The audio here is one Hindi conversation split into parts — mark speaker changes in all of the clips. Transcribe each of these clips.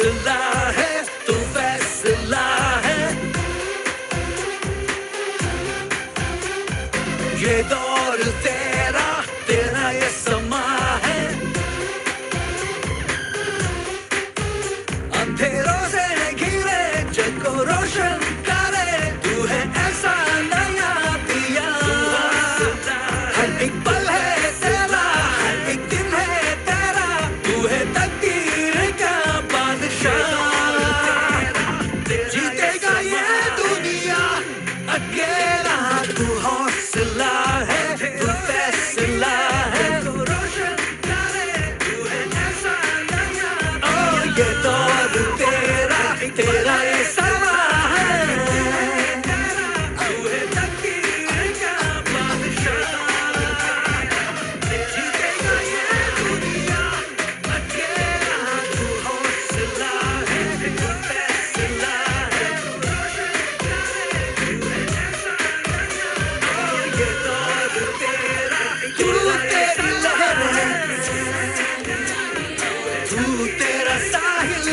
Speaker 1: हौसला है तू फैसला है, ये दौर तेरा तेरा ये समा है, अंधेरों से घिरे जग को रोशन करे, तू है ऐसा नया दिया, हर एक पल है तेरा, हर एक दिन है तेरा, तू है तकदीर का बादशाह, जीतेगा ये दुनिया अकेला, तू हौसला है तू फैसला है, तू रोशन करे, तू है ऐसा नया, ओ ये दौर तेरा तेरा ये समा है, तू है तकदीर का बादशाह, जीतेगा ये दुनिया अकेला, तू हौसला है तू फैसला है, तू रोशन करे, तू है ऐसा नया, ओ ये दौर तेरा तू तेरी लहर है, तू तेरा साहिल,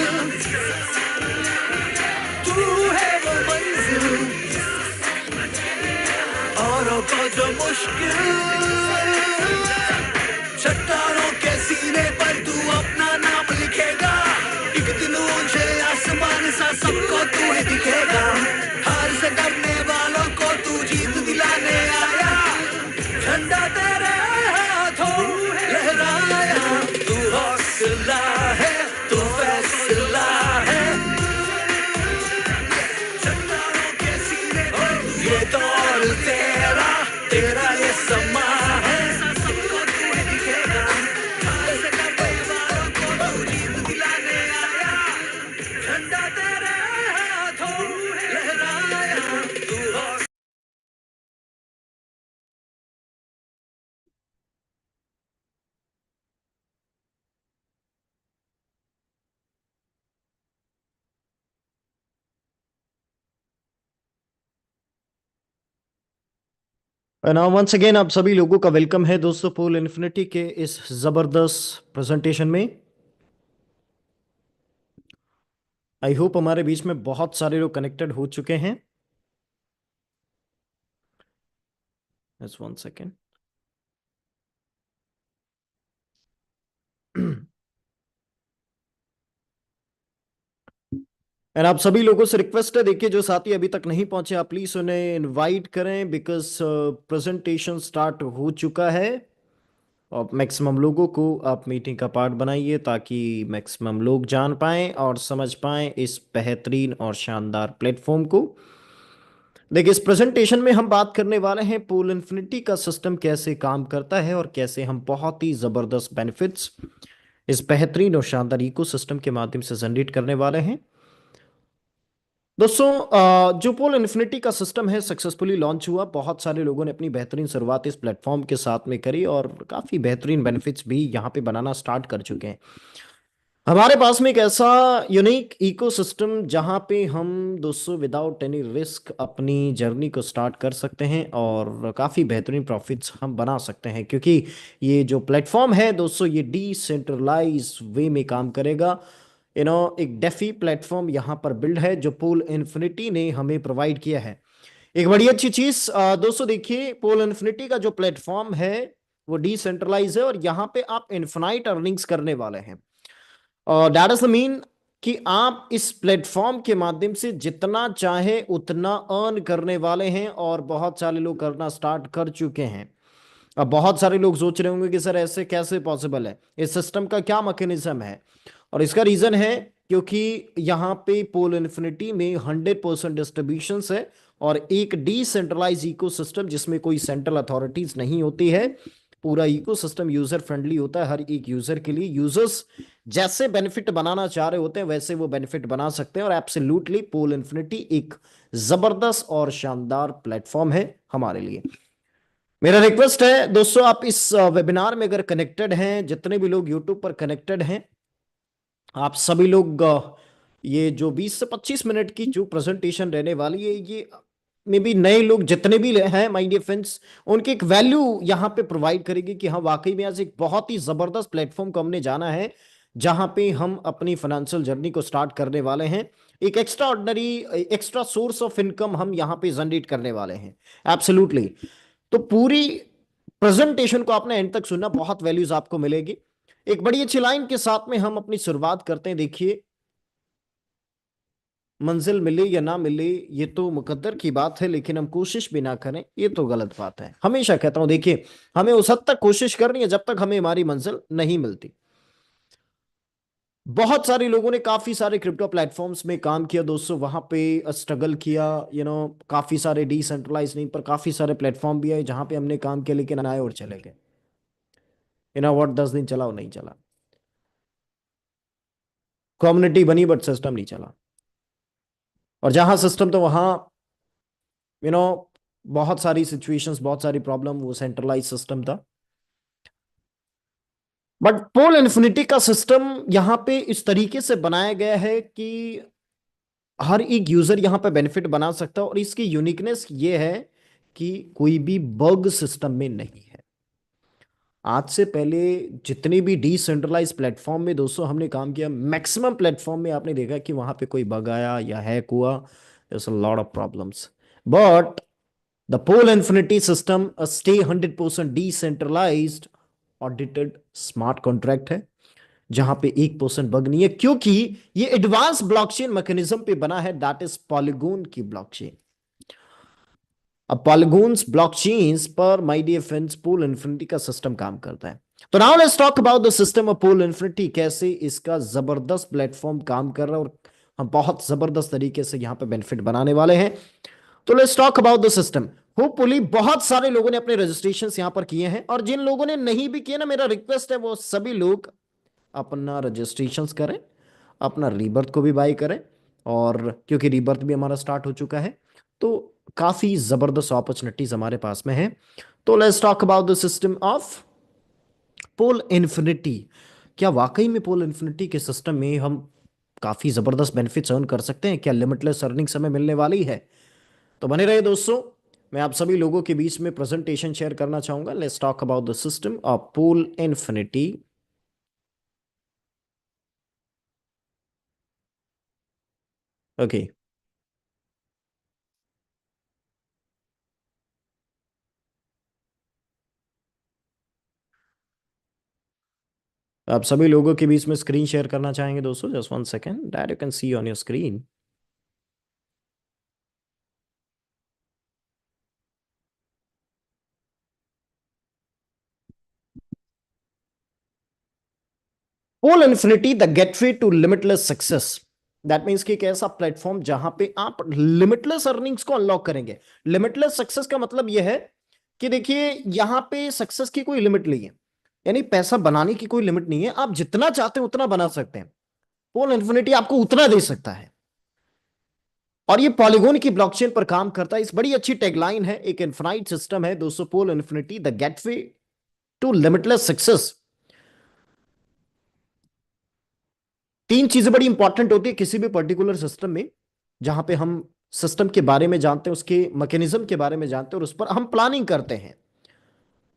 Speaker 1: तू है वो मंजिल, औरों को जो मुश्किल, चट्टानों के सीने पर तू अपना नाम लिखेगा, एक दिन ऊंचे आसमान सा सबको तू ही दिखेगा, हार से डरने वालों को तू जीत दिलाने आया, झंडा तेरे हाथों लहराया, तू हौसला है तू फैसला है, चट्टानों के सीने पर ये दौर तेरा तेरा ये समा है, सबको तू ही दिखेगा, हार से डरने वालों को तू जीत दिलाने आया, झंडा तेरे हाथों लहराया, तू हौसला।
Speaker 2: नाउ वंस अगेन आप सभी लोगों का वेलकम है दोस्तों पोल इन्फिनिटी के इस जबरदस्त प्रेजेंटेशन में। आई होप हमारे बीच में बहुत सारे लोग कनेक्टेड हो चुके हैं। Just one second. एंड आप सभी लोगों से रिक्वेस्ट है, देखिए जो साथी अभी तक नहीं पहुंचे आप प्लीज उन्हें इनवाइट करें, बिकॉज प्रेजेंटेशन स्टार्ट हो चुका है और मैक्सिमम लोगों को आप मीटिंग का पार्ट बनाइए ताकि मैक्सिमम लोग जान पाएं और समझ पाएं इस बेहतरीन और शानदार प्लेटफॉर्म को। देखिए इस प्रेजेंटेशन में हम बात करने वाले हैं पोल इन्फिनिटी का सिस्टम कैसे काम करता है और कैसे हम बहुत ही जबरदस्त बेनिफिट्स इस बेहतरीन और शानदार इकोसिस्टम के माध्यम से जनरेट करने वाले हैं। दोस्तों जो पोल इन्फिनिटी का सिस्टम है सक्सेसफुली लॉन्च हुआ, बहुत सारे लोगों ने अपनी बेहतरीन शुरुआत इस प्लेटफॉर्म के साथ में करी और काफ़ी बेहतरीन बेनिफिट्स भी यहाँ पे बनाना स्टार्ट कर चुके हैं। हमारे पास में एक ऐसा यूनिक इकोसिस्टम जहाँ पे हम दोस्तों विदाउट एनी रिस्क अपनी जर्नी को स्टार्ट कर सकते हैं और काफ़ी बेहतरीन प्रॉफिट्स हम बना सकते हैं, क्योंकि ये जो प्लेटफॉर्म है दोस्तों ये डिसेंट्रलाइज वे में काम करेगा। एक डेफी प्लेटफॉर्म यहाँ पर बिल्ड है जो पोल इन्फिनिटी ने हमें प्रोवाइड किया है। एक बड़ी अच्छी चीज दोस्तों देखिए, पोल इन्फिनिटी का जो प्लेटफॉर्म है वो डिसेंट्रलाइज है और यहाँ पे आप इन्फिनाइट अर्निंग्स करने वाले हैं। दैट इज द मीन कि आप इस प्लेटफॉर्म के माध्यम से जितना चाहे उतना अर्न करने वाले हैं और बहुत सारे लोग करना स्टार्ट कर चुके हैं। अब बहुत सारे लोग सोच रहे होंगे कि सर ऐसे कैसे पॉसिबल है, इस सिस्टम का क्या मैकेनिज्म है, और इसका रीजन है क्योंकि यहाँ पे पोल इन्फिनिटी में 100% डिस्ट्रीब्यूशन है और एक डिसेंट्रलाइज इकोसिस्टम जिसमें कोई सेंट्रल अथॉरिटीज नहीं होती है। पूरा इकोसिस्टम यूजर फ्रेंडली होता है, हर एक यूजर के लिए यूजर्स जैसे बेनिफिट बनाना चाह रहे होते हैं वैसे वो बेनिफिट बना सकते हैं और एब्सोल्युटली पोल इन्फिनिटी एक जबरदस्त और शानदार प्लेटफॉर्म है हमारे लिए। मेरा रिक्वेस्ट है दोस्तों, आप इस वेबिनार में अगर कनेक्टेड हैं, जितने भी लोग यूट्यूब पर कनेक्टेड हैं, आप सभी लोग ये जो 20 से 25 मिनट की जो प्रेजेंटेशन रहने वाली है, ये मे बी नए लोग जितने भी हैं माय डियर फ्रेंड्स, उनकी एक वैल्यू यहाँ पे प्रोवाइड करेगी कि हाँ वाकई में आज एक बहुत ही जबरदस्त प्लेटफॉर्म को हमने जाना है जहां पे हम अपनी फाइनेंशियल जर्नी को स्टार्ट करने वाले हैं। एक extra ordinary, extra source of income हम यहां पे जनरेट करने वाले हैं। एब्सोल्युटली। तो पूरी प्रेजेंटेशन को आपने एंड तक सुनना, बहुत वैल्यूज आपको मिलेगी। एक बड़ी अच्छी लाइन के साथ में हम अपनी शुरुआत करते हैं। देखिए, मंजिल मिले या ना मिले ये तो मुकद्दर की बात है, लेकिन हम कोशिश भी ना करें ये तो गलत बात है। हमेशा कहता हूं, देखिए, हमें उस हद तक कोशिश करनी है जब तक हमें हमारी मंजिल नहीं मिलती। बहुत सारे लोगों ने काफी सारे क्रिप्टो प्लेटफॉर्म्स में काम किया दोस्तों, वहां पे स्ट्रगल किया। काफी सारे डिसेंट्रलाइज नहीं पर काफी सारे प्लेटफॉर्म भी है जहां पे हमने काम किया, लेकिन आए और चले गए। व्हाट, 10 दिन चला और नहीं चला। कम्युनिटी बनी बट सिस्टम नहीं चला। और जहां सिस्टम तो वहां यू नो बहुत सारी सिचुएशंस, बहुत सारी प्रॉब्लम, वो सेंट्रलाइज सिस्टम था। बट पोल इन्फिनिटी का सिस्टम यहां पे इस तरीके से बनाया गया है कि हर एक यूजर यहां पे बेनिफिट बना सकता है। और इसकी यूनिकनेस ये है कि कोई भी बग सिस्टम में नहीं है। आज से पहले जितने भी डिसेंट्रलाइज प्लेटफॉर्म में दोस्तों हमने काम किया, मैक्सिमम प्लेटफॉर्म में आपने देखा कि वहां पे कोई बग आया या हैक हुआ, there's a lot of problems. But the Pole Infinity system a stay 100% decentralized audited smart contract है, जहां पे 1% बग नहीं है, क्योंकि ये एडवांस ब्लॉकचेन मैकेनिज्म पे बना है, दैट इज पॉलीगोन की ब्लॉकचेन। अब पॉलीगोन्स ब्लॉकचेन्स पर my dear friends Pol Infinity का सिस्टम काम करता है। तो now let's talk about the system of Pol Infinity, कैसे इसका जबरदस्त प्लेटफॉर्म काम कर रहा है और हम बहुत जबरदस्त तरीके से यहां पे बेनिफिट बनाने वाले हैं। तो let's talk about the system. Hopefully बहुत सारे लोगों ने अपने रजिस्ट्रेशन यहां पर किए हैं, और जिन लोगों ने नहीं भी किए ना, मेरा रिक्वेस्ट है वो सभी लोग अपना रजिस्ट्रेशन करें, अपना रीबर्थ को भी बाय करें। और क्योंकि रीबर्थ भी हमारा स्टार्ट हो चुका है, तो काफी जबरदस्त अपॉर्चुनिटीज हमारे पास में है। तो let's talk about the system of Pol Infinity. क्या वाकई में पोल इन्फिनिटी के सिस्टम में हम काफी जबरदस्त बेनिफिट्स अर्न कर सकते हैं? क्या लिमिटलेस अर्निंग हमें मिलने वाली है? तो बने रहे दोस्तों, मैं आप सभी लोगों के बीच में प्रेजेंटेशन शेयर करना चाहूंगा। Let's talk about the system of Pol Infinity. Okay, आप सभी लोगों के बीच में स्क्रीन शेयर करना चाहेंगे दोस्तों? Just 1 second, that you can see on your screen. Pol infinity the gateway to limitless success. That means कि एक ऐसा प्लेटफॉर्म जहां पे आप लिमिटलेस अर्निंग्स को अनलॉक करेंगे। लिमिटलेस सक्सेस का मतलब यह है कि देखिए, यहां पे सक्सेस की कोई लिमिट नहीं है, यानी पैसा बनाने की कोई लिमिट नहीं है। आप जितना चाहते हैं उतना बना सकते हैं, पोल इन्फिनिटी आपको उतना दे सकता है। और ये पॉलीगोन की ब्लॉकचेन पर काम करता है। इस बड़ी अच्छी टैगलाइन है, एक इन्फिनाइट सिस्टम है दोस्तों, pool infinity the gateway to limitless success. तीन चीजें बड़ी इंपॉर्टेंट होती है किसी भी पर्टिकुलर सिस्टम में, जहां पे हम सिस्टम के बारे में जानते हैं, उसके मैकेनिज्म के बारे में जानते हैं, और उस पर हम प्लानिंग करते हैं।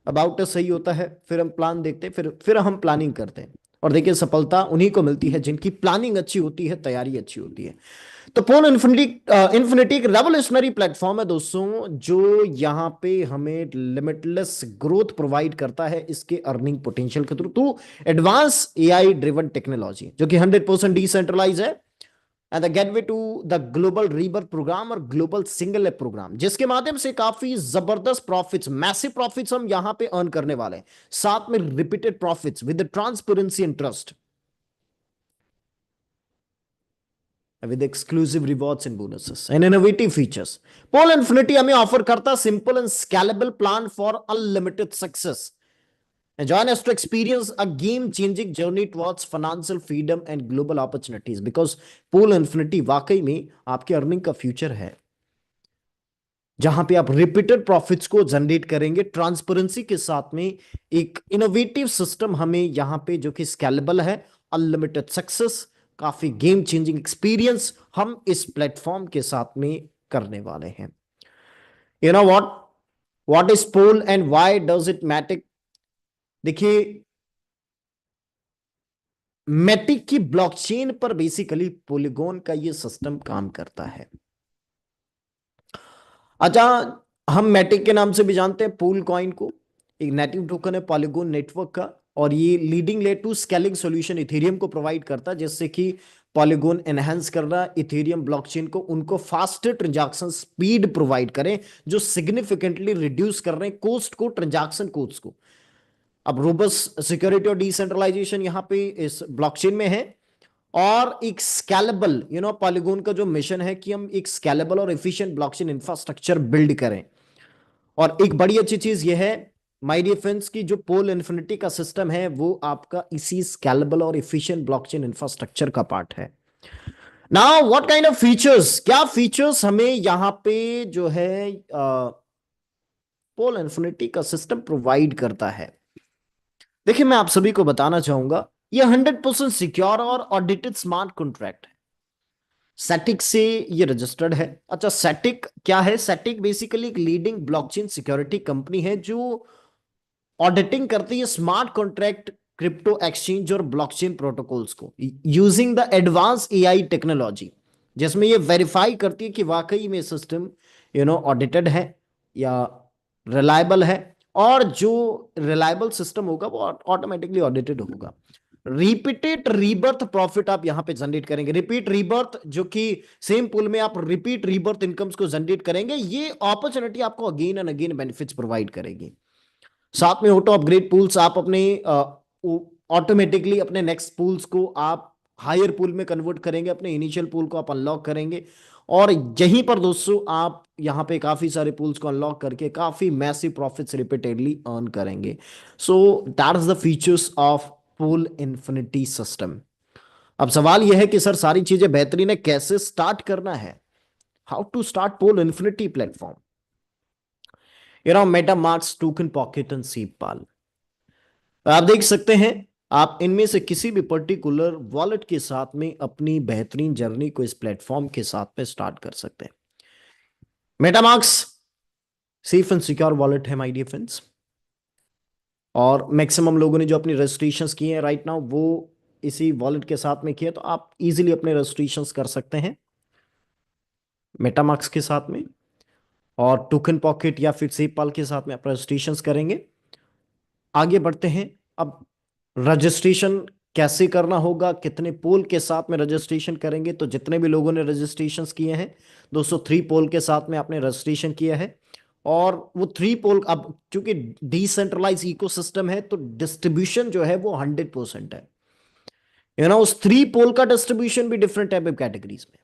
Speaker 2: अबाउट अस सही होता है, फिर हम प्लान देखते हैं, फिर हम प्लानिंग करते हैं। और देखिए, सफलता उन्हीं को मिलती है जिनकी प्लानिंग अच्छी होती है, तैयारी अच्छी होती है। तो पोल इन्फिनिटी इन्फिनिटी एक रेवोल्यूशनरी प्लेटफॉर्म है दोस्तों, जो यहाँ पे हमें लिमिटलेस ग्रोथ प्रोवाइड करता है इसके अर्निंग पोटेंशियल के through advance AI driven technology, जो कि 100% डिसेंट्रलाइज है, and the gateway to the global rebirth program और ग्लोबल सिंगल ऐप प्रोग्राम, जिसके माध्यम से काफी जबरदस्त प्रॉफिट्स, मैसिव प्रॉफिट्स हम यहां पे अर्न करने वाले हैं, साथ में repeated profits with transparency and trust, with exclusive rewards and bonuses and innovative features. Pole Infinity हमें ऑफर करता है simple and scalable plan for unlimited success. And join us to experience a game-changing journey towards financial freedom and global opportunities. Because Pole Infinity वाकई में आपके अर्निंग का फ्यूचर है, जहां पे आप रिपीटेड प्रॉफिट्स को जनरेट करेंगे ट्रांसपेरेंसी के साथ में। एक इनोवेटिव सिस्टम हमें यहां पे जो कि स्केलेबल है, अनलिमिटेड सक्सेस, काफी गेम चेंजिंग एक्सपीरियंस हम इस प्लेटफॉर्म के साथ में करने वाले हैं। You know what is pol and why does it matter? देखिए, मैटिक की ब्लॉकचेन पर बेसिकली पोलीगोन का ये सिस्टम काम करता है। अच्छा, हम मैटिक के नाम से भी जानते हैं पूल कॉइन को। एक नेटिव टोकन है पॉलीगोन नेटवर्क का, और ये leading layer two scaling solution Ethereum को प्रोवाइड करता है, जिससे कि पॉलीगोन एनहांस कर रहा है इथेरियम ब्लॉकचेन को, उनको फास्टर ट्रांजैक्शन स्पीड प्रोवाइड करें, जो सिग्निफिकेंटली रिड्यूस कर रहे हैं कॉस्ट को, ट्रांजैक्शन कॉस्ट को। अब रोबस्ट सिक्योरिटी और डिसेंट्रलाइजेशन यहाँ पे इस ब्लॉकचेन में है, और एक स्केलेबल, पॉलीगोन का जो मिशन है कि हम एक स्केलेबल और एफिशिएंट ब्लॉकचेन इंफ्रास्ट्रक्चर बिल्ड करें। और एक बड़ी अच्छी चीज यह है माय डियर फ्रेंड्स की जो पोल इन्फिनिटी का सिस्टम है वो आपका इसी स्केलेबल और एफिशिएंट ब्लॉकचेन इंफ्रास्ट्रक्चर का पार्ट है। Now what kind of features, क्या फीचर्स हमें यहां पे जो है पोल इन्फिनिटी का सिस्टम प्रोवाइड करता है। देखिए, मैं आप सभी को बताना चाहूंगा, ये 100% सिक्योर और ऑडिटेड स्मार्ट कॉन्ट्रैक्ट है। सैटिक से ये रजिस्टर्ड है। अच्छा, सैटिक क्या है? सैटिक बेसिकली एक लीडिंग ब्लॉकचेन सिक्योरिटी कंपनी है जो ऑडिटिंग करती है स्मार्ट कॉन्ट्रैक्ट, क्रिप्टो एक्सचेंज और ब्लॉकचेन प्रोटोकॉल्स को using the advance AI technology, जिसमें ये वेरीफाई करती है कि वाकई में सिस्टम ऑडिटेड है या रिलायबल है, और जो रिलायबल सिस्टम होगा वो ऑटोमेटिकली ऑडिटेड होगा। रिपीटेड रीबर्थ प्रॉफिट आप यहां पे जनरेट करेंगे। रिपीट रीबर्थ, जो कि सेम पूल में आप रिपीट रीबर्थ इनकम्स को जनरेट करेंगे, ये अपॉर्चुनिटी आपको again and again benefits provide करेगी। साथ में ऑटो अपग्रेड पूल्स, आप अपने ऑटोमेटिकली अपने नेक्स्ट पूल्स को आप हायर पूल में कन्वर्ट करेंगे, अपने इनिशियल पूल को आप अनलॉक करेंगे, और यहीं पर दोस्तों आप यहां पे काफी सारे पूल्स को अनलॉक करके काफी मैसिव प्रॉफिट्स रिपीटेडली अर्न करेंगे। So that is the features of pool infinity system. अब सवाल यह है कि सर सारी चीजें बेहतरीन है, कैसे स्टार्ट करना है? How to start pool infinity platform? MetaMask, token pocket and सीपाल। आप देख सकते हैं, आप इनमें से किसी भी पर्टिकुलर वॉलेट के साथ में अपनी बेहतरीन जर्नी को इस प्लेटफॉर्म के साथ में स्टार्ट कर सकते हैं। MetaMask safe and secure wallet है माय डियर फ्रेंड्स, और मैक्सिमम लोगों ने जो अपनी रजिस्ट्रेशंस किए हैं राइट नाउ वो इसी वॉलेट के साथ में किए, तो आप इजीली अपने रजिस्ट्रेशंस कर सकते हैं मेटामास्क के साथ में, और टोकन पॉकेट या फिर सेफपाल के साथ में आप रजिस्ट्रेशंस करेंगे। आगे बढ़ते हैं। अब रजिस्ट्रेशन कैसे करना होगा, कितने पोल के साथ में रजिस्ट्रेशन करेंगे? तो जितने भी लोगों ने रजिस्ट्रेशंस किए हैं 203 पोल के साथ में आपने रजिस्ट्रेशन किया है, और वो 3 पोल, अब चूंकि डिसेंट्रलाइज इकोसिस्टम है तो डिस्ट्रीब्यूशन जो है वो 100% है। उस 3 पोल का डिस्ट्रीब्यूशन भी डिफरेंट टाइप ऑफ कैटेगरीज में।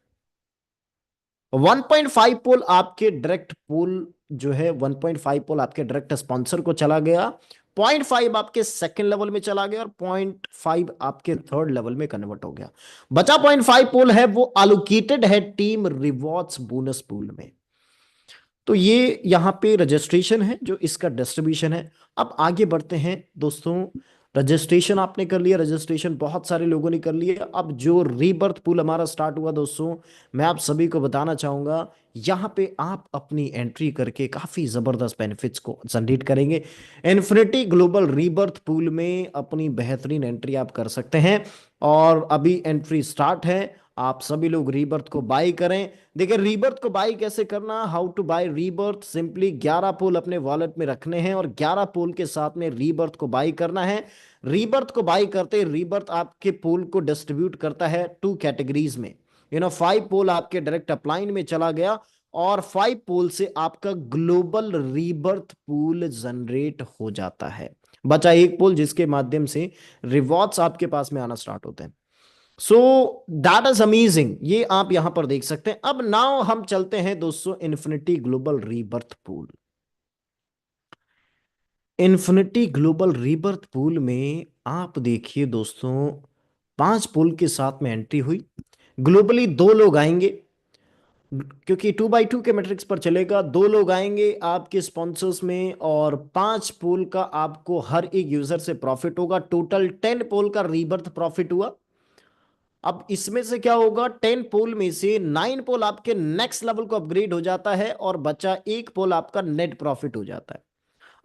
Speaker 2: 1.5 पोल आपके डायरेक्ट पोल जो है, 1.5 पोल आपके डायरेक्ट स्पॉन्सर को चला गया, 0.5 आपके सेकंड लेवल में चला गया, और 0.5 आपके थर्ड लेवल में कन्वर्ट हो गया। बचा 0.5 पोल है वो एलोकेटेड है टीम रिवॉर्ड्स बोनस पूल में। तो ये यहां पे रजिस्ट्रेशन है जो इसका डिस्ट्रीब्यूशन है। अब आगे बढ़ते हैं दोस्तों। रजिस्ट्रेशन आपने कर लिया, रजिस्ट्रेशन बहुत सारे लोगों ने कर लिया। अब जो रीबर्थ पूल हमारा स्टार्ट हुआ दोस्तों, मैं आप सभी को बताना चाहूंगा, यहां पे आप अपनी एंट्री करके काफी जबरदस्त बेनिफिट्स को जनरेट करेंगे। इन्फिनिटी ग्लोबल रीबर्थ पूल में अपनी बेहतरीन एंट्री आप कर सकते हैं, और अभी एंट्री स्टार्ट है। आप सभी लोग रीबर्थ को बाय करें। देखिए, रीबर्थ को बाय कैसे करना, how to buy rebirth, simply 11 pol अपने वॉलेट में रखने हैं, और 11 पोल के साथ में रीबर्थ को बाय करना है। रीबर्थ को बाय करते रीबर्थ आपके पोल को डिस्ट्रीब्यूट करता है 2 कैटेगरीज में। 5 पोल आपके डायरेक्ट अपलाइन में चला गया, और 5 पोल से आपका ग्लोबल रीबर्थ पूल जनरेट हो जाता है। बचा एक पोल जिसके माध्यम से रिवॉर्ड्स आपके पास में आना स्टार्ट होते हैं। सो दैट इज अमेजिंग, ये आप यहां पर देख सकते हैं। अब नाउ हम चलते हैं दोस्तों infinity global rebirth pool. Infinity global rebirth pool में आप देखिए दोस्तों, 5 पूल के साथ में एंट्री हुई। ग्लोबली 2 लोग आएंगे, क्योंकि 2x2 के मैट्रिक्स पर चलेगा। 2 लोग आएंगे आपके स्पॉन्सर्स में, और 5 पोल का आपको हर एक यूजर से प्रॉफिट होगा। टोटल 10 पोल का रीबर्थ प्रॉफिट हुआ। अब इसमें से क्या होगा, 10 पोल में से 9 पोल आपके नेक्स्ट लेवल को अपग्रेड हो जाता है, और बचा एक पोल आपका नेट प्रॉफिट हो जाता है।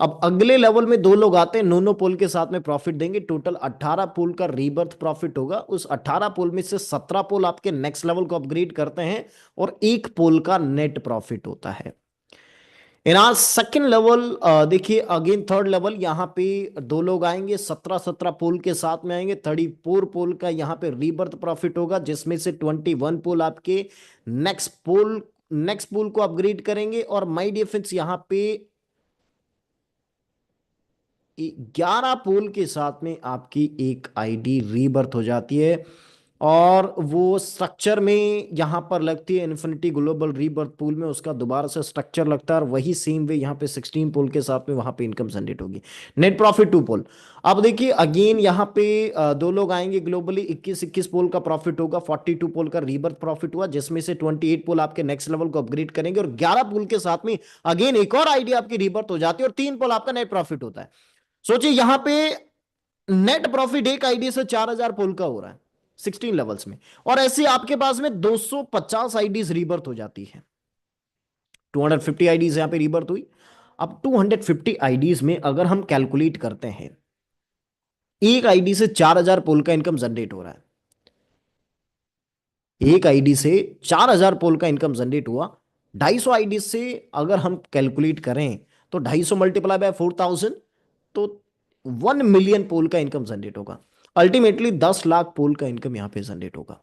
Speaker 2: अब अगले लेवल में दो लोग आते हैं, नो नो पोल के साथ में प्रॉफिट देंगे, टोटल 18 पोल का रीबर्थ प्रॉफिट होगा। उस 18 पोल में से 17 पोल आपके नेक्स्ट लेवल को अपग्रेड करते हैं और एक पोल का नेट प्रॉफिट होता है। इन आज सेकेंड लेवल देखिए, अगेन थर्ड लेवल, यहाँ पे दो लोग आएंगे, 17 पोल के साथ में आएंगे, 34 पोल का यहाँ पे रीबर्थ प्रॉफिट होगा, जिसमें से 21 पोल आपके नेक्स्ट पोल को अपग्रेड करेंगे। और माय डियर फ्रेंड्स, यहाँ पे 11 पोल के साथ में आपकी एक आईडी रीबर्थ हो जाती है, और वो स्ट्रक्चर में यहां पर लगती है इन्फिनिटी ग्लोबल रीबर्थ पूल में, उसका दोबारा से स्ट्रक्चर लगता है, और वही सेम वे यहां पे 16 पोल के साथ में वहां पे इनकम जनरेट होगी। नेट प्रॉफिट 2 पोल। अब देखिए अगेन यहां पे दो लोग आएंगे ग्लोबली, 21 पोल का प्रॉफिट होगा, 42 पोल का रीबर्थ प्रॉफिट हुआ, जिसमें से 28 पोल आपके नेक्स्ट लेवल को अपग्रेड करेंगे, और 11 पोल के साथ में अगेन एक और आईडी आपकी रीबर्थ हो जाती है, और 3 पोल आपका नेट प्रॉफिट होता है। सोचिए यहां पे नेट प्रॉफिट एक आईडी से 4000 पोल का हो रहा है 16 लेवल्स में, और ऐसे आपके पास में 250 आईडीज रीबर्थ हो जाती है। 250 आईडीज यहां पे रीबर्थ हुई। अब 250 आईडीज में अगर हम कैलकुलेट करते हैं, एक आईडी से 4000 पोल का इनकम जनरेट हो रहा है, एक आईडी से 4000 पोल का इनकम जनरेट हुआ। 250 आईडी से अगर हम कैलकुलेट करें तो 250 मल्टीप्लाई बाय 4000, तो 1 मिलियन पोल का इनकम जनरेट होगा। अल्टीमेटली 10 लाख पोल का इनकम यहां पे जनरेट होगा।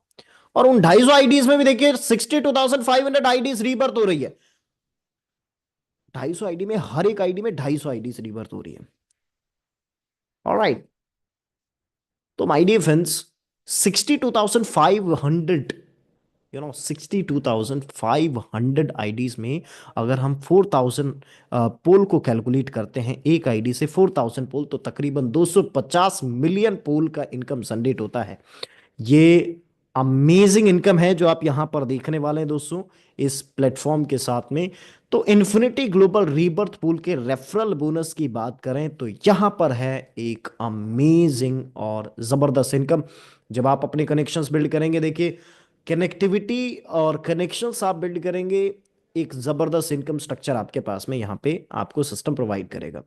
Speaker 2: और उन 250 आईडीज में भी देखिए 62,500 आईडीज रीबर्थ हो रही है। 250 आईडी में हर एक आईडी में 250 आईडीज रीबर्थ हो रही है। ऑलराइट, तो माय डियर फ्रेंड्स, 62,500 62,500 आईडीज में अगर हम 4000 पोल को कैलकुलेट करते हैं, एक आईडी से 4000 पोल, तो तकरीबन 250 मिलियन पोल का इनकम जनरेट होता है। ये अमेजिंग इनकम है जो आप यहां पर देखने वाले हैं दोस्तों इस प्लेटफॉर्म के साथ में। तो इन्फिनिटी ग्लोबल रीबर्थ पूल के रेफरल बोनस की बात करें तो यहां पर है एक अमेजिंग और जबरदस्त इनकम। जब आप अपने कनेक्शंस बिल्ड करेंगे, देखिए कनेक्टिविटी और कनेक्शंस आप बिल्ड करेंगे, एक जबरदस्त इनकम स्ट्रक्चर आपके पास में यहां पे आपको सिस्टम प्रोवाइड करेगा।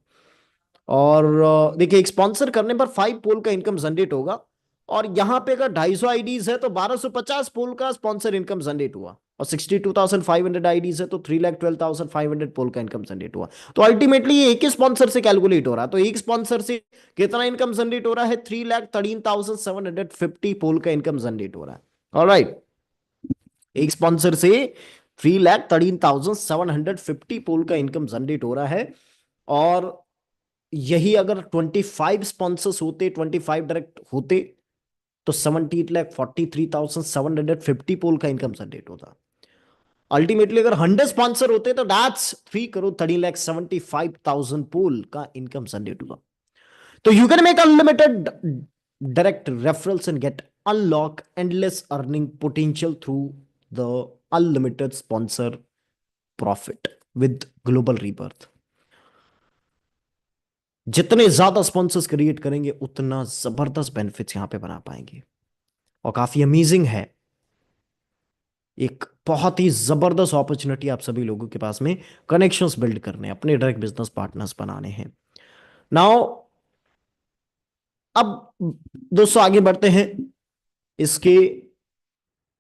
Speaker 2: और देखिए एक स्पॉन्सर करने पर 5 पोल का इनकम जनरेट होगा, और यहां पे अगर 250 आईडीज है तो 1250 पोल का स्पॉन्सर इनकम जनरेट हुआ, और 62,500 आईडीज है तो 3,12,500 पोल का इनकम जनरेट हुआ। तो अल्टीमेटली ये एक ही स्पॉन्सर से कैलकुलेट हो रहा है, तो एक स्पॉन्सर से कितना इनकम जनरेट हो रहा है? 3,13,750 पोल का इनकम जनरेट हो रहा है। ऑलराइट, एक स्पॉन्सर से 3,13,750 पोल का इनकम जनरेट हो रहा है। और यही अगर 25 स्पॉन्सर्स होते, 25 डायरेक्ट होते, तो 78,43,750 पोल का इनकम जनरेट होता। अल्टीमेटली अगर 100 स्पॉन्सर होते तो दैट्स 3,30,75,000 पोल का इनकम जनरेट होगा। तो you can make unlimited direct referrals and get unlock endless earning potential through the unlimited sponsor profit with global rebirth. जितने ज्यादा स्पॉन्सर्स क्रिएट करेंगे उतना जबरदस्त बेनिफिट्स यहां पे बना पाएंगे, और काफी अमेजिंग है। एक बहुत ही जबरदस्त अपॉर्चुनिटी आप सभी लोगों के पास में कनेक्शंस बिल्ड करने, अपने डायरेक्ट बिजनेस पार्टनर्स बनाने हैं। नाउ अब दोस्तों आगे बढ़ते हैं इसके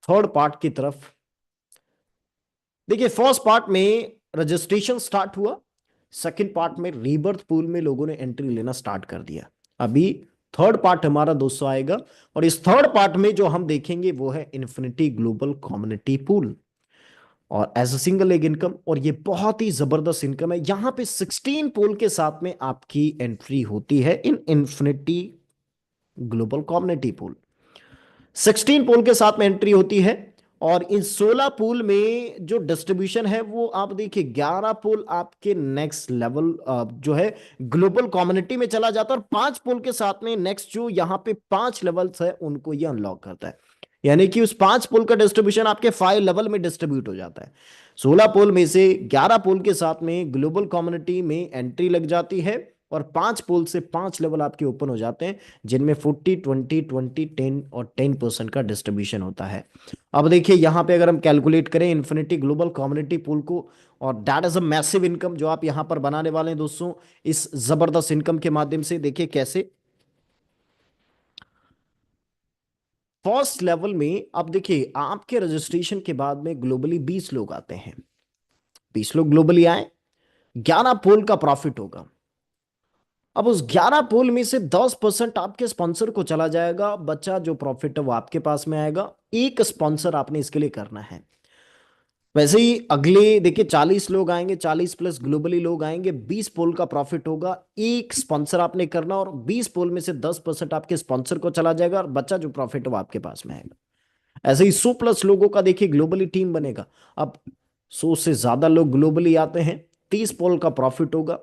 Speaker 2: थर्ड पार्ट की तरफ। देखिए फर्स्ट पार्ट में रजिस्ट्रेशन स्टार्ट हुआ, सेकंड पार्ट में रीबर्थ पूल में लोगों ने एंट्री लेना स्टार्ट कर दिया। अभी थर्ड पार्ट हमारा दोस्तों आएगा, और इस थर्ड पार्ट में जो हम देखेंगे वो है इन्फिनिटी ग्लोबल कम्युनिटी पूल और as a single leg income. और ये बहुत ही जबरदस्त इनकम है। यहां पे 16 पोल के साथ में आपकी एंट्री होती है इन इन्फिनिटी ग्लोबल कम्युनिटी पूल। 16 पोल के साथ में एंट्री होती है, और इन 16 पोल में जो डिस्ट्रीब्यूशन है वो आप देखिए 11 पोल आपके नेक्स्ट लेवल जो है ग्लोबल कम्युनिटी में चला जाता है, और 5 पोल के साथ में नेक्स्ट जो यहां पे 5 लेवल्स है उनको ये अनलॉक करता है। यानी कि उस 5 पोल का डिस्ट्रीब्यूशन आपके 5 लेवल में डिस्ट्रीब्यूट हो जाता है। 16 पोल में से 11 पोल के साथ में ग्लोबल कम्युनिटी में एंट्री लग जाती है, और 5 पोल से 5 लेवल आपके ओपन हो जाते हैं, जिनमें 40 20 20 10 और 10% का डिस्ट्रीब्यूशन होता है। अब देखिए यहाँ पे अगर हम कैलकुलेट करें इन्फिनिटी ग्लोबल कम्युनिटी पूल को, और that is a massive income जो आप यहाँ पर बनाने वाले हैं दोस्तों, इस जबरदस्त इनकम के माध्यम से। देखिए कैसे, फर्स्ट लेवल में अब देखिए आपके रजिस्ट्रेशन के बाद में ग्लोबली 20 लोग आते हैं, 20 लोग ग्लोबली आए, 11 पोल का प्रॉफिट होगा। अब उस 11 पोल में से 10% आपके स्पॉन्सर को चला जाएगा, बच्चा जो प्रॉफिट है वो आपके पास में आएगा। एक स्पॉन्सर आपने इसके लिए करना है। वैसे ही अगले देखिए 40 लोग आएंगे, 40 प्लस ग्लोबली लोग आएंगे, 20 पोल का प्रॉफिट होगा। एक स्पॉन्सर आपने करना और 20 पोल में से 10% आपके स्पॉन्सर को चला जाएगा और बच्चा जो प्रॉफिट है वो आपके पास में आएगा। ऐसे ही 100 प्लस लोगों का देखिए ग्लोबली टीम बनेगा। अब 100 से ज्यादा लोग ग्लोबली आते हैं, 30 पोल का प्रॉफिट होगा।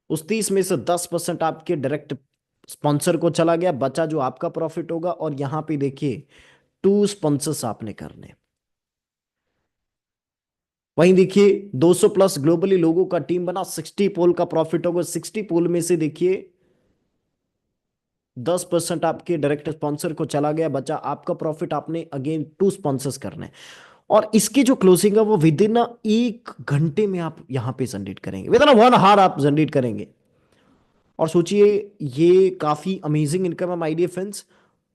Speaker 2: उस 30 में से 10% आपके डायरेक्ट स्पॉन्सर को चला गया, बचा जो आपका प्रॉफिट होगा। और यहां पे देखिए 2 स्पॉन्सर्स आपने करने। वहीं देखिए 200 प्लस ग्लोबली लोगों का टीम बना, 60 पोल का प्रॉफिट होगा। 60 पोल में से देखिए 10% आपके डायरेक्ट स्पॉन्सर को चला गया, बचा आपका प्रॉफिट। आपने अगेन 2 स्पॉन्सर्स करने, और इसकी जो क्लोजिंग है वो विद इन 1 घंटे में आप यहां पे जनरेट करेंगे, विद इन 1 आवर आप जनरेट करेंगे। और सोचिए ये काफी अमेजिंग इनकम है माय डियर फ्रेंड्स।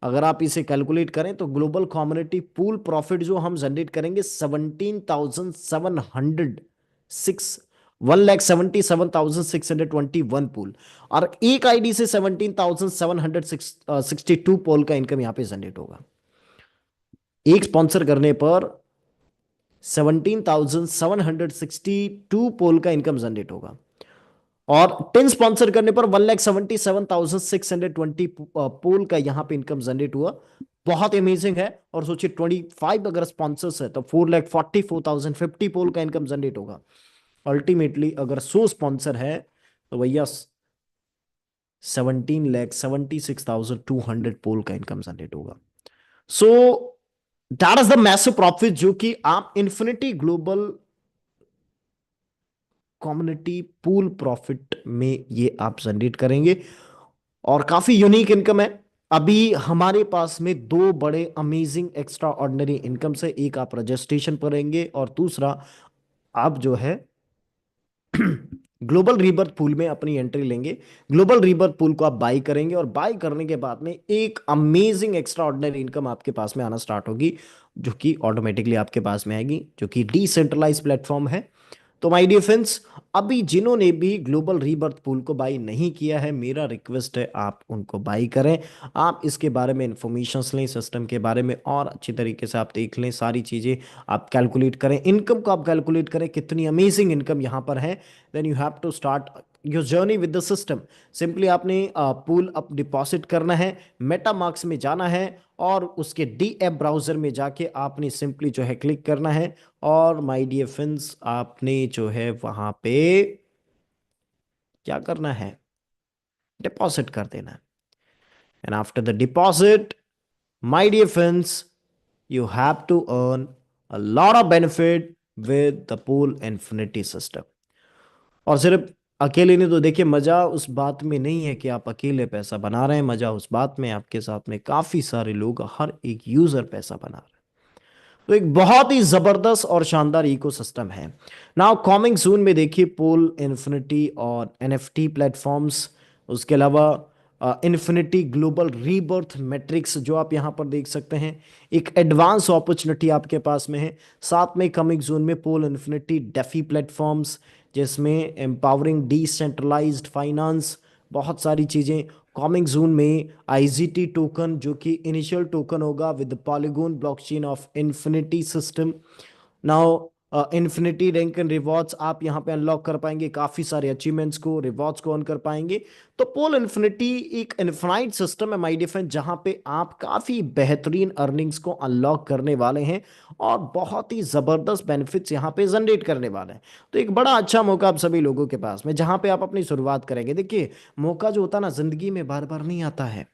Speaker 2: अगर आप इसे कैलकुलेट करें तो ग्लोबल कम्युनिटी पूल प्रॉफिट जो हम जनरेट करेंगे 1,77,621 पूल, और एक आईडी से 17,762 पोल का इनकम यहां पे जनरेट होगा। एक स्पॉन्सर करने पर 17,762 पोल का इनकम जनरेट होगा, और 10 स्पॉन्सर करने पर 1,77,620 पोल का यहां पे इनकम जनरेट हुआ। बहुत अमेजिंग है। और सोचिए 25 अगर स्पॉन्सर्स है तो 4,44,050 पोल का इनकम जनरेट होगा। अल्टीमेटली अगर 100 स्पॉन्सर है तो भैया 17,76,200 पोल का इनकम जनरेट होगा। So that is the massive profit जो कि आप infinity global community pool profit में ये आप जनरेट करेंगे, और काफी यूनिक इनकम है। अभी हमारे पास में दो बड़े अमेजिंग एक्स्ट्रा ऑर्डिनरी इनकम से, एक आप रजिस्ट्रेशन करेंगे और दूसरा आप जो है ग्लोबल रीबर्थ पूल में अपनी एंट्री लेंगे। ग्लोबल रीबर्थ पूल को आप बाई करेंगे और बाई करने के बाद में एक अमेजिंग एक्स्ट्रा ऑर्डिनरी इनकम आपके पास में आना स्टार्ट होगी, जो कि ऑटोमेटिकली आपके पास में आएगी, जो कि डिसेंट्रलाइज प्लेटफॉर्म है। तो माय डियर फ्रेंड्स, अभी जिन्होंने भी ग्लोबल रीबर्थ पूल को बाई नहीं किया है, मेरा रिक्वेस्ट है आप उनको बाई करें। आप इसके बारे में इंफॉर्मेशन लें, सिस्टम के बारे में और अच्छी तरीके से आप देख लें, सारी चीज़ें आप कैलकुलेट करें, इनकम को आप कैलकुलेट करें, कितनी अमेजिंग इनकम यहाँ पर है। Then you have to start your journey with the system. Simply आपने पूल अप डिपॉजिट करना है, मेटामार्क्स में जाना है, और उसके डी ऐप ब्राउजर में जाके आपने सिंपली जो है क्लिक करना है, और माय डियर फ्रेंड्स आपने जो है वहां पे क्या करना है, डिपॉजिट कर देना है। And after the deposit my dear friends you have to earn a lot of benefit with the pool infinity system। और सिर्फ अकेले नहीं, तो देखिए मजा उस बात में नहीं है कि आप अकेले पैसा बना रहे हैं, मजा उस बात में आपके साथ में काफी सारे लोग, हर एक यूजर पैसा बना रहे हैं। तो एक बहुत ही जबरदस्त और शानदार इकोसिस्टम है। नाउ कमिंग सून में देखिए पोल इन्फिनिटी और एनएफटी प्लेटफॉर्म्स, उसके अलावा इन्फिनिटी ग्लोबल रीबर्थ मैट्रिक्स जो आप यहां पर देख सकते हैं, एक एडवांस अपॉर्चुनिटी आपके पास में है। साथ में कमिंग जोन में पोल इन्फिनिटी डेफी प्लेटफॉर्म्स, जिसमें एम्पावरिंग डिसेंट्रलाइज्ड फाइनेंस, बहुत सारी चीज़ें। कमिंग जून में आईजीटी टोकन जो कि इनिशियल टोकन होगा with polygon blockchain of infinity system. Now infinity rank and rewards आप यहाँ पे अनलॉक कर पाएंगे, काफी सारे अचीवमेंट्स को, रिवॉर्ड्स को अर्न कर पाएंगे। तो पोल इन्फिनिटी एक इनफाइनाइट सिस्टम है माय डिफेंस, जहां पे आप काफी बेहतरीन अर्निंग्स को अनलॉक करने वाले हैं और बहुत ही जबरदस्त बेनिफिट्स यहाँ पे जनरेट करने वाले हैं। तो एक बड़ा अच्छा मौका आप सभी लोगों के पास में, जहां पे आप अपनी शुरुआत करेंगे। देखिए मौका जो होता है ना जिंदगी में बार बार नहीं आता है।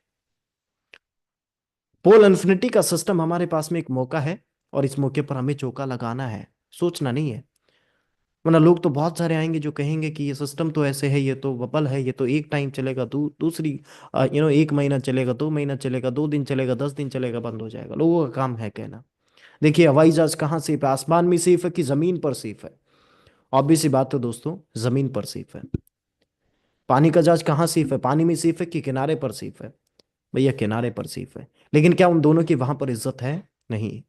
Speaker 2: पोल इन्फिनिटी का सिस्टम हमारे पास में एक मौका है, और इस मौके पर हमें चौका लगाना है, सोचना नहीं है। वरना लोग तो बहुत सारे आएंगे जो कहेंगे कि ये सिस्टम तो ऐसे है, ये तो बबल है, ये तो एक टाइम चलेगा, दूसरी 1 महीना चलेगा, 2 महीना चलेगा, 2 दिन चलेगा, 10 दिन चलेगा, बंद हो जाएगा। लोगों का काम है कहना। देखिए हवाई जहाज कहाँ सेफ है? आसमान में सेफ है कि जमीन पर सेफ है? ऑब्वियस सी बात है दोस्तों, जमीन पर सेफ है। पानी का जहाज कहाँ सेफ है? पानी में सेफ है कि किनारे पर सेफ है? भैया किनारे पर सेफ है। लेकिन क्या उन दोनों की वहां पर इज्जत है? नहीं।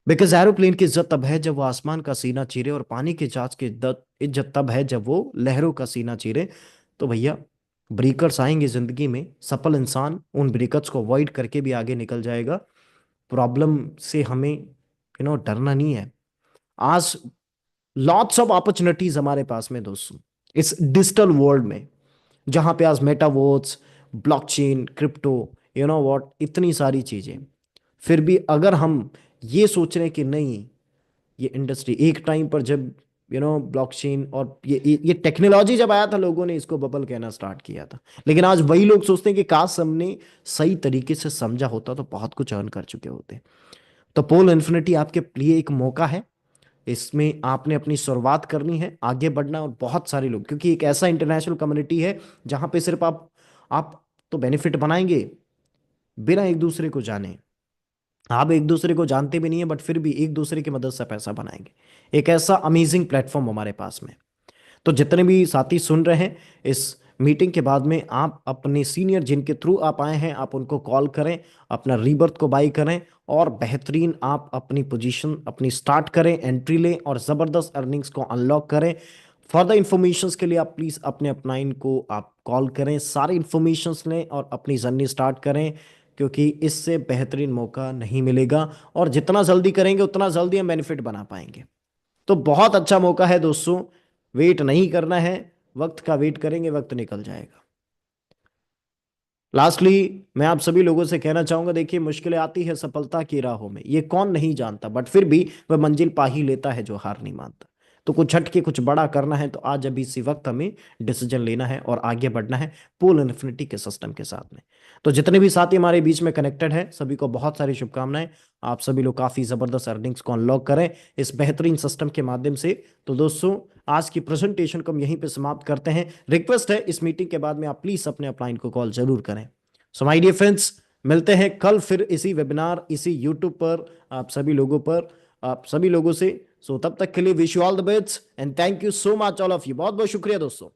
Speaker 2: बिकॉज एरोप्लेन की इज्जत तब है जब वो आसमान का सीना चीरे, और पानी के जहाज की इज्जत तब है जब वो लहरों का सीना चीरे। तो भैया ब्रेकर्स आएंगे जिंदगी में, सफल इंसान उन ब्रेकर्स को अवॉइड करके भी आगे निकल जाएगा। प्रॉब्लम से हमें डरना नहीं है। आज लॉट्स ऑफ अपॉर्चुनिटीज हमारे पास में दोस्तों, इस डिजिटल वर्ल्ड में, जहां पे आज मेटावर्स, ब्लॉकचेन, क्रिप्टो, व्हाट, इतनी सारी चीजें। फिर भी अगर हम ये सोच रहे हैं कि नहीं, ये इंडस्ट्री एक टाइम पर जब ब्लॉकचेन और ये टेक्नोलॉजी जब आया था, लोगों ने इसको बबल कहना स्टार्ट किया था। लेकिन आज वही लोग सोचते हैं कि काश हमने सही तरीके से समझा होता तो बहुत कुछ अर्न कर चुके होते। तो पोल इन्फिनिटी आपके लिए एक मौका है। इसमें आपने अपनी शुरुआत करनी है, आगे बढ़ना, और बहुत सारे लोग, क्योंकि एक ऐसा इंटरनेशनल कम्युनिटी है जहां पे सिर्फ आप तो बेनिफिट बनाएंगे बिना एक दूसरे को जाने। आप एक दूसरे को जानते भी नहीं है, बट फिर भी एक दूसरे की मदद से पैसा बनाएंगे। एक ऐसा अमेजिंग प्लेटफॉर्म हमारे पास में। तो जितने भी साथी सुन रहे हैं, इस मीटिंग के बाद में आप अपने सीनियर जिनके थ्रू आप आए हैं, आप उनको कॉल करें, अपना रीबर्थ को बाई करें, और बेहतरीन आप अपनी पोजीशन अपनी स्टार्ट करें, एंट्री लें, और ज़बरदस्त अर्निंग्स को अनलॉक करें। फर्दर इंफॉर्मेशंस के लिए आप प्लीज़ अपने अपनाइन को आप कॉल करें, सारे इंफॉर्मेशंस लें और अपनी जर्नी स्टार्ट करें, क्योंकि इससे बेहतरीन मौका नहीं मिलेगा। और जितना जल्दी करेंगे उतना जल्दी हम बेनिफिट बना पाएंगे। तो बहुत अच्छा मौका है दोस्तों, वेट नहीं करना है। वक्त का वेट करेंगे, वक्त निकल जाएगा। लास्टली मैं आप सभी लोगों से कहना चाहूंगा, देखिए मुश्किलें आती है सफलता की राहों में, ये कौन नहीं जानता, बट फिर भी वह मंजिल पा ही लेता है जो हार नहीं मानता। तो कुछ हटके कुछ बड़ा करना है तो आज अभी इसी वक्त हमें डिसीजन लेना है और आगे बढ़ना है पोल इन्फिनिटी के सिस्टम के साथ में। तो जितने भी साथी हमारे बीच में कनेक्टेड है, सभी को बहुत सारी शुभकामनाएं। आप सभी लोग काफी जबरदस्त अर्निंग्स को अनलॉक करें इस बेहतरीन सिस्टम के माध्यम से। तो दोस्तों आज की प्रेजेंटेशन को हम यहीं पे समाप्त करते हैं। रिक्वेस्ट है इस मीटिंग के बाद में आप प्लीज अपने अपलाइन को कॉल जरूर करें। सो माय डियर फ्रेंड्स, मिलते हैं कल फिर इसी वेबिनार, इसी यूट्यूब पर, आप सभी लोगों पर, आप सभी लोगों से। सो तब तक के लिए wish you all the best and thank you so much all of you. बहुत बहुत शुक्रिया दोस्तों।